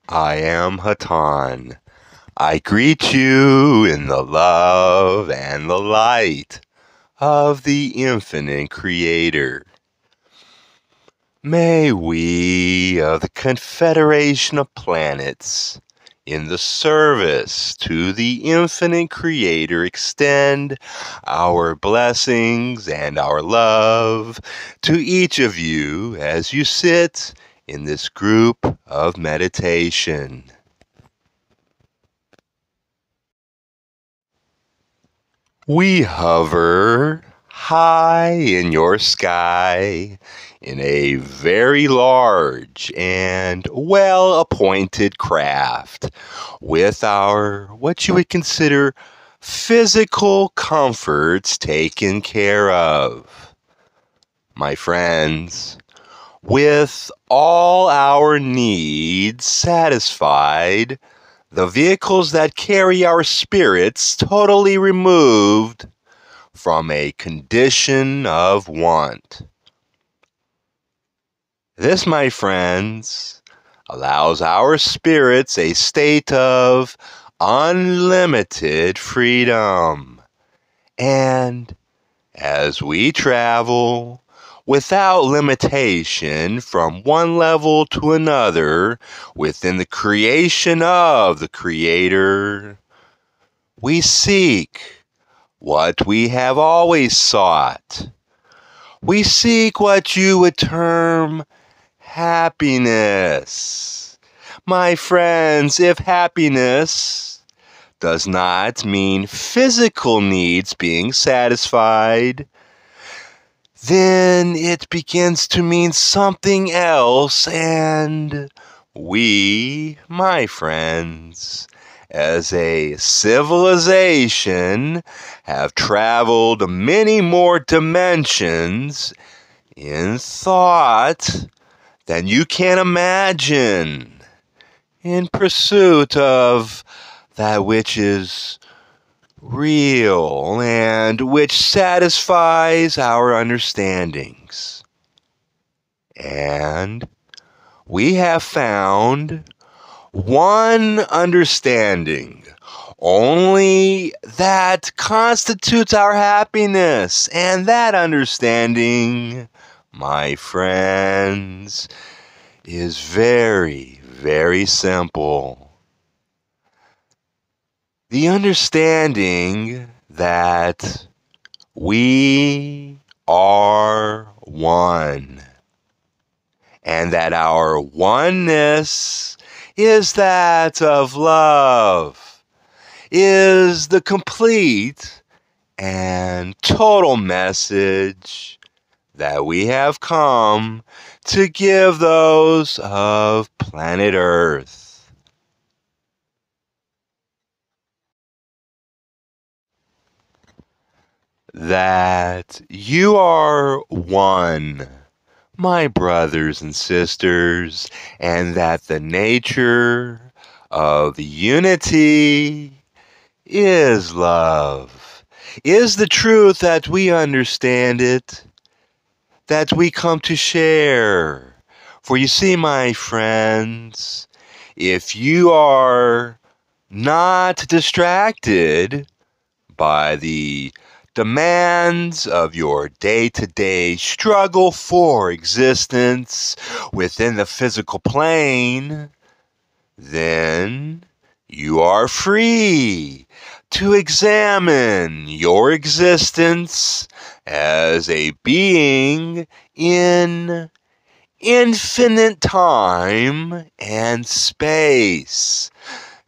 I am Hatan. I greet you in the love and the light of the infinite Creator. May we of the Confederation of Planets, in the service to the infinite Creator, extend our blessings and our love to each of you as you sit in this group of meditation. We hover high in your sky in a very large and well-appointed craft with our, what you would consider, physical comforts taken care of. My friends, with all our needs satisfied, the vehicles that carry our spirits totally removed from a condition of want. This, my friends, allows our spirits a state of unlimited freedom. And as we travel without limitation from one level to another within the creation of the Creator, we seek what we have always sought. We seek what you would term happiness. My friends, if happiness does not mean physical needs being satisfied, then it begins to mean something else, and we, my friends, as a civilization, have traveled many more dimensions in thought than you can imagine, in pursuit of that which is real and which satisfies our understandings. And we have found one understanding only that constitutes our happiness, and that understanding, my friends, is very, very simple. The understanding that we are one, and that our oneness is that of love, is the complete and total message that we have come to give those of planet Earth. That you are one, my brothers and sisters, and that the nature of unity is love, is the truth that we understand it, that we come to share. For you see, my friends, if you are not distracted by the demands of your day-to-day struggle for existence within the physical plane, then you are free to examine your existence as a being in infinite time and space.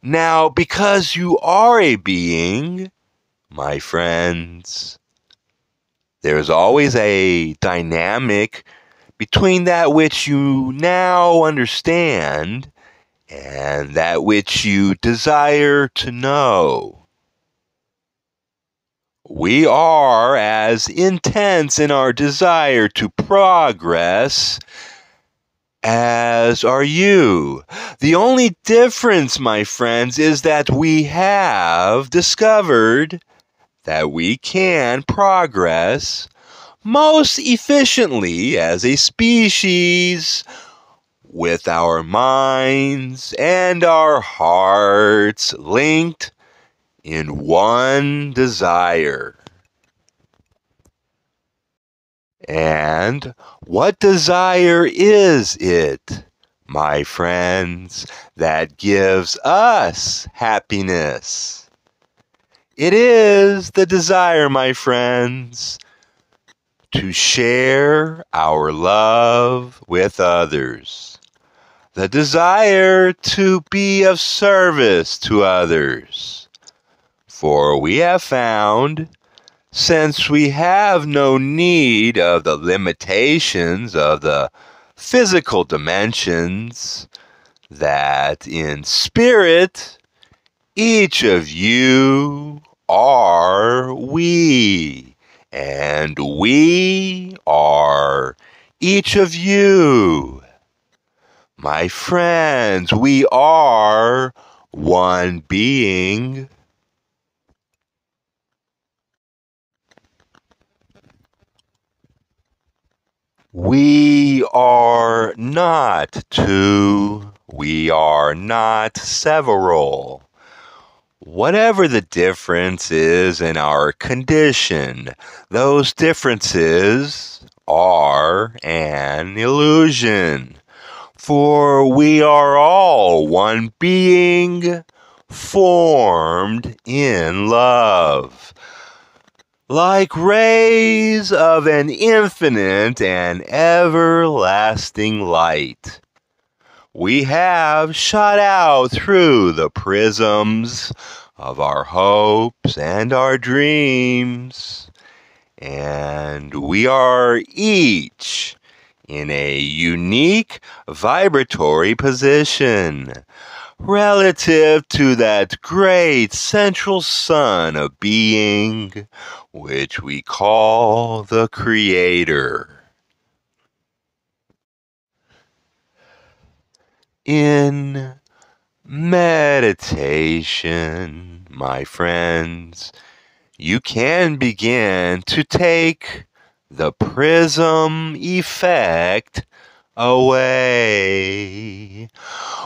Now, because you are a being, my friends, there's always a dynamic between that which you now understand and that which you desire to know. We are as intense in our desire to progress as are you. The only difference, my friends, is that we have discovered that we can progress most efficiently as a species with our minds and our hearts linked in one desire. And what desire is it, my friends, that gives us happiness? It is the desire, my friends, to share our love with others. The desire to be of service to others. For we have found, since we have no need of the limitations of the physical dimensions, that in spirit, each of you are we, and we are each of you. My friends, we are one being. We are not two. We are not several. Whatever the difference is in our condition, those differences are an illusion. For we are all one being, formed in love. Like rays of an infinite and everlasting light, we have shot out through the prisms of our hopes and our dreams, and we are each in a unique vibratory position relative to that great central sun of being, which we call the Creator. In meditation, my friends, you can begin to take the prism effect away.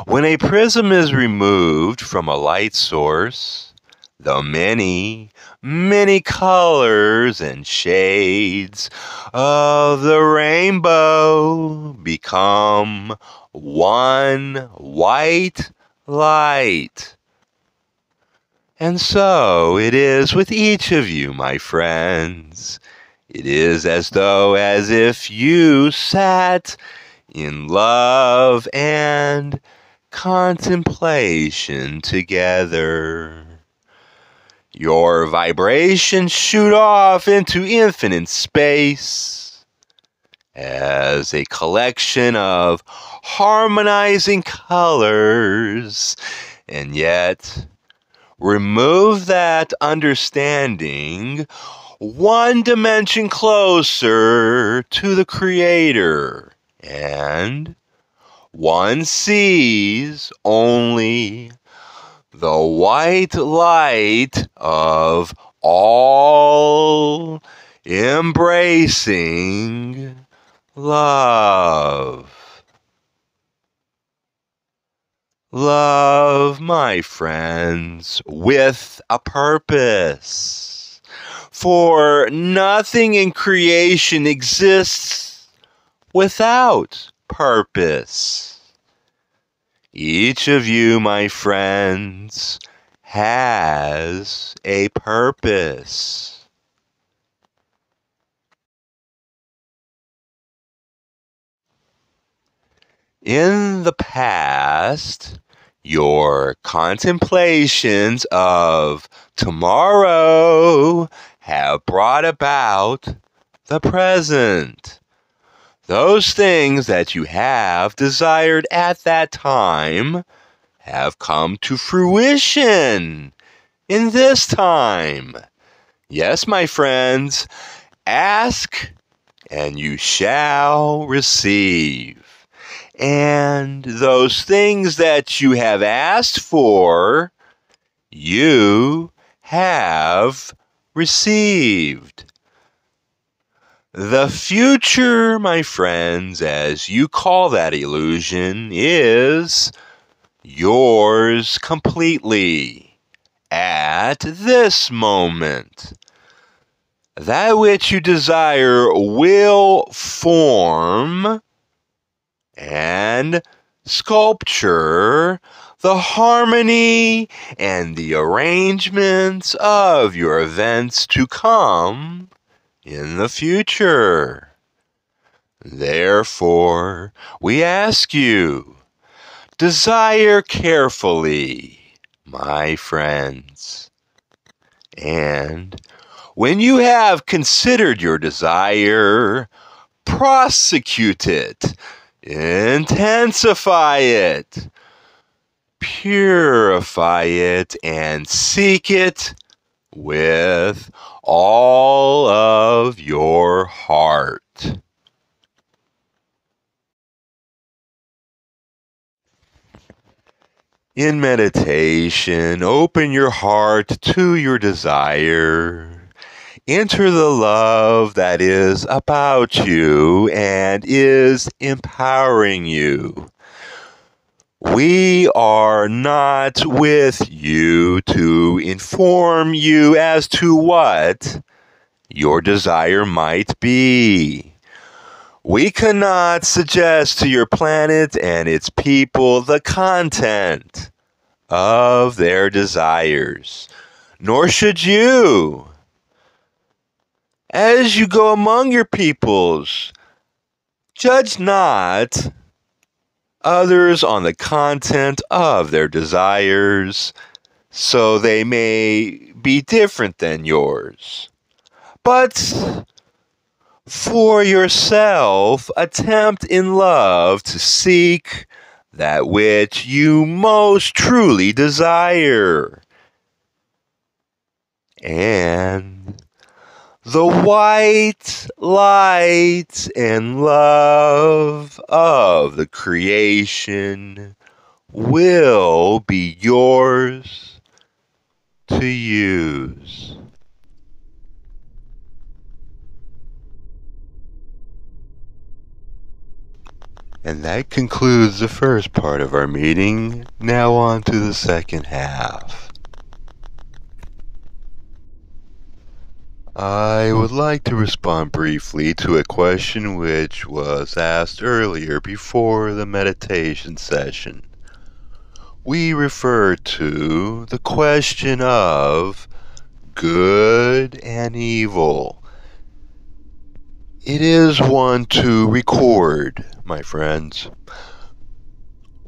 When a prism is removed from a light source, the many, many colors and shades of the rainbow become one white light. And so it is with each of you, my friends. It is as if you sat in love and contemplation together. Your vibrations shoot off into infinite space as a collection of harmonizing colors, and yet remove that understanding one dimension closer to the Creator, and one sees only the white light of all embracing love. Love, my friends, with a purpose. For nothing in creation exists without purpose. Each of you, my friends, has a purpose. In the past, your contemplations of tomorrow have brought about the present. Those things that you have desired at that time have come to fruition in this time. Yes, my friends, ask and you shall receive. And those things that you have asked for, you have received. The future, my friends, as you call that illusion, is yours completely at this moment. That which you desire will form and sculpture the harmony and the arrangements of your events to come in the future. Therefore, we ask you, desire carefully, my friends, and when you have considered your desire, prosecute it, intensify it, purify it, and seek it with all of your heart. In meditation, open your heart to your desire. Enter the love that is about you and is empowering you. We are not with you to inform you as to what your desire might be. We cannot suggest to your planet and its people the content of their desires, nor should you. As you go among your peoples, judge not others on the content of their desires, so they may be different than yours. But for yourself, attempt in love to seek that which you most truly desire. And the white light and love of the creation will be yours to use. And that concludes the first part of our meeting. Now on to the second half. I would like to respond briefly to a question which was asked earlier before the meditation session. We referred to the question of good and evil. It is one to record, my friends.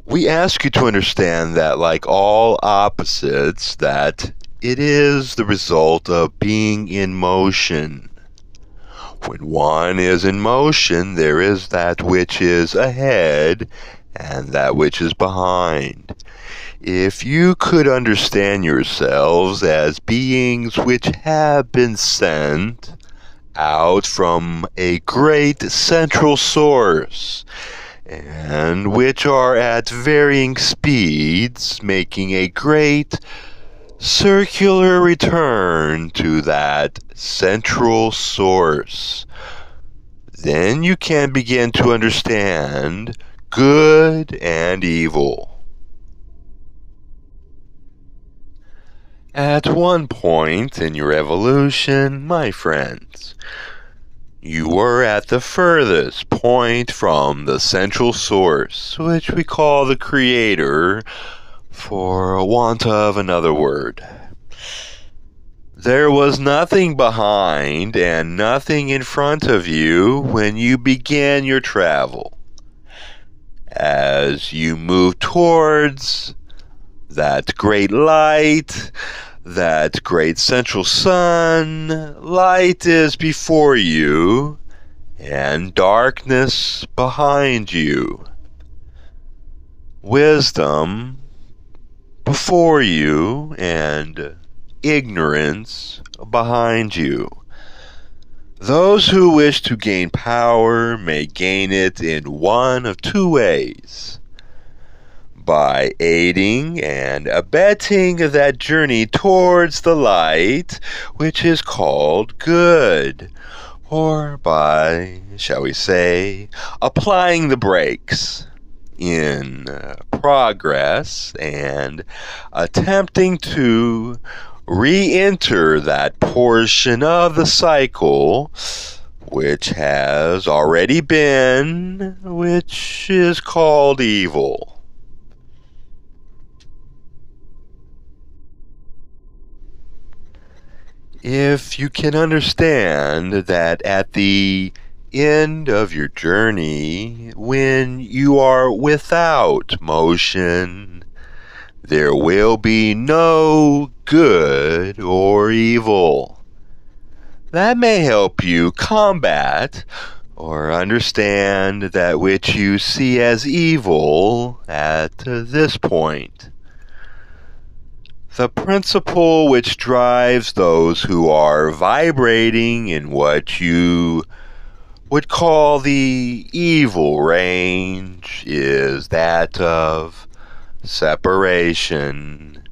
We ask you to understand that, like all opposites, that it is the result of being in motion. When one is in motion, there is that which is ahead and that which is behind. If you could understand yourselves as beings which have been sent out from a great central source, and which are at varying speeds, making a great circular return to that central source, then you can begin to understand good and evil. At one point in your evolution, my friends, you were at the furthest point from the central source, which we call the Creator, for want of another word. There was nothing behind and nothing in front of you when you began your travel. As you move towards that great light, that great central sun, light is before you and darkness behind you. Wisdom before you and ignorance behind you. Those who wish to gain power may gain it in one of two ways: by aiding and abetting that journey towards the light, which is called good, or by, shall we say, applying the brakes in progress and attempting to re-enter that portion of the cycle which has already been, which is called evil. If you can understand that at the end of your journey, when you are without motion, there will be no good or evil. That may help you combat or understand that which you see as evil at this point. The principle which drives those who are vibrating in what you would call the evil range is that of separation.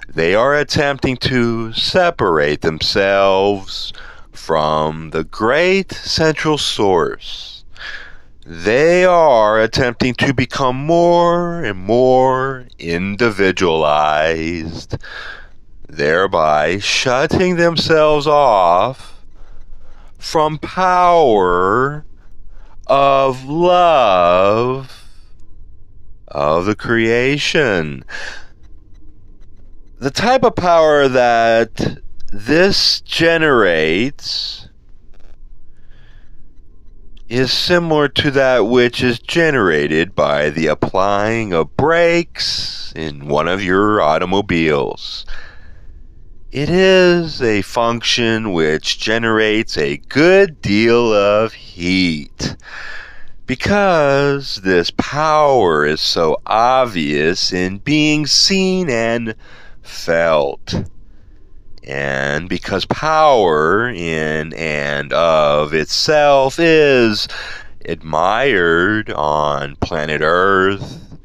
They are attempting to separate themselves from the great central source. They are attempting to become more and more individualized, thereby shutting themselves off from power of love of the creation. The type of power that this generates is similar to that which is generated by the applying of brakes in one of your automobiles. It is a function which generates a good deal of heat. Because this power is so obvious in being seen and felt. And because power in and of itself is admired on planet Earth,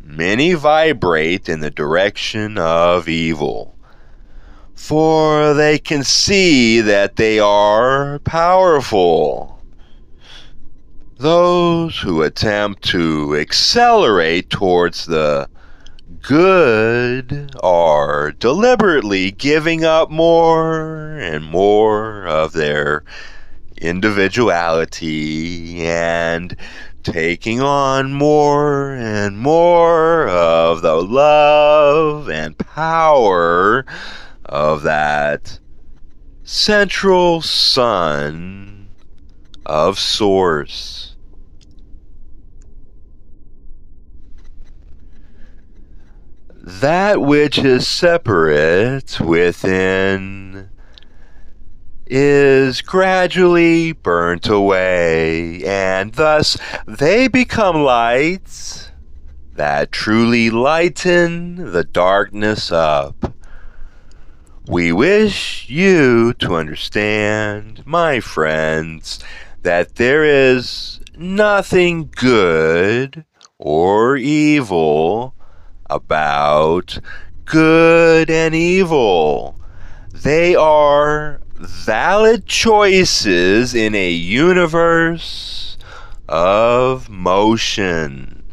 many vibrate in the direction of evil. For they can see that they are powerful. Those who attempt to accelerate towards the good are deliberately giving up more and more of their individuality and taking on more and more of the love and power of that central sun of Source. That which is separate within is gradually burnt away, and thus they become lights that truly lighten the darkness up. We wish you to understand, my friends, that there is nothing good or evil about good and evil. They are valid choices in a universe of motion.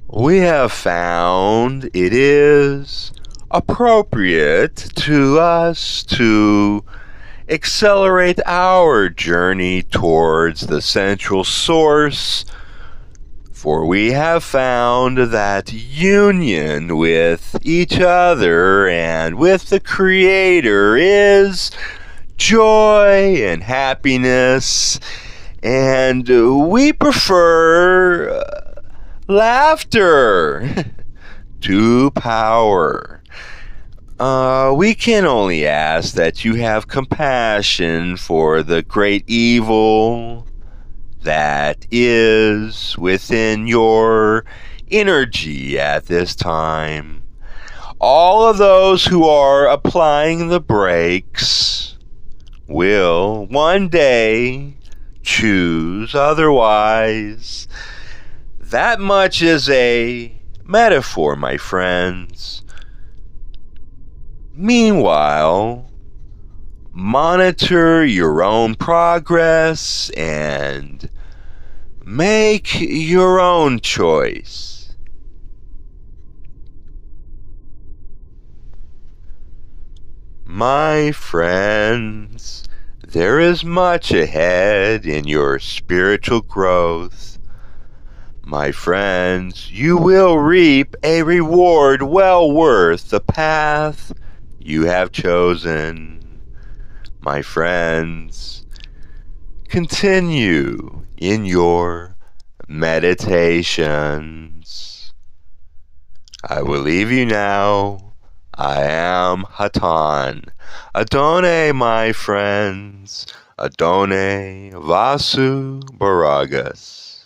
We have found it is appropriate to us to accelerate our journey towards the central source, for we have found that union with each other and with the Creator is joy and happiness, and we prefer laughter to power. We can only ask that you have compassion for the great evil that is within your energy at this time. All of those who are applying the brakes will one day choose otherwise. That much is a metaphor, my friends. Meanwhile, monitor your own progress and make your own choice. My friends, there is much ahead in your spiritual growth. My friends, you will reap a reward well worth the path you have chosen. My friends, continue in your meditations. I will leave you now. I am Hatan. Adone, my friends. Adone Vasu Baragas.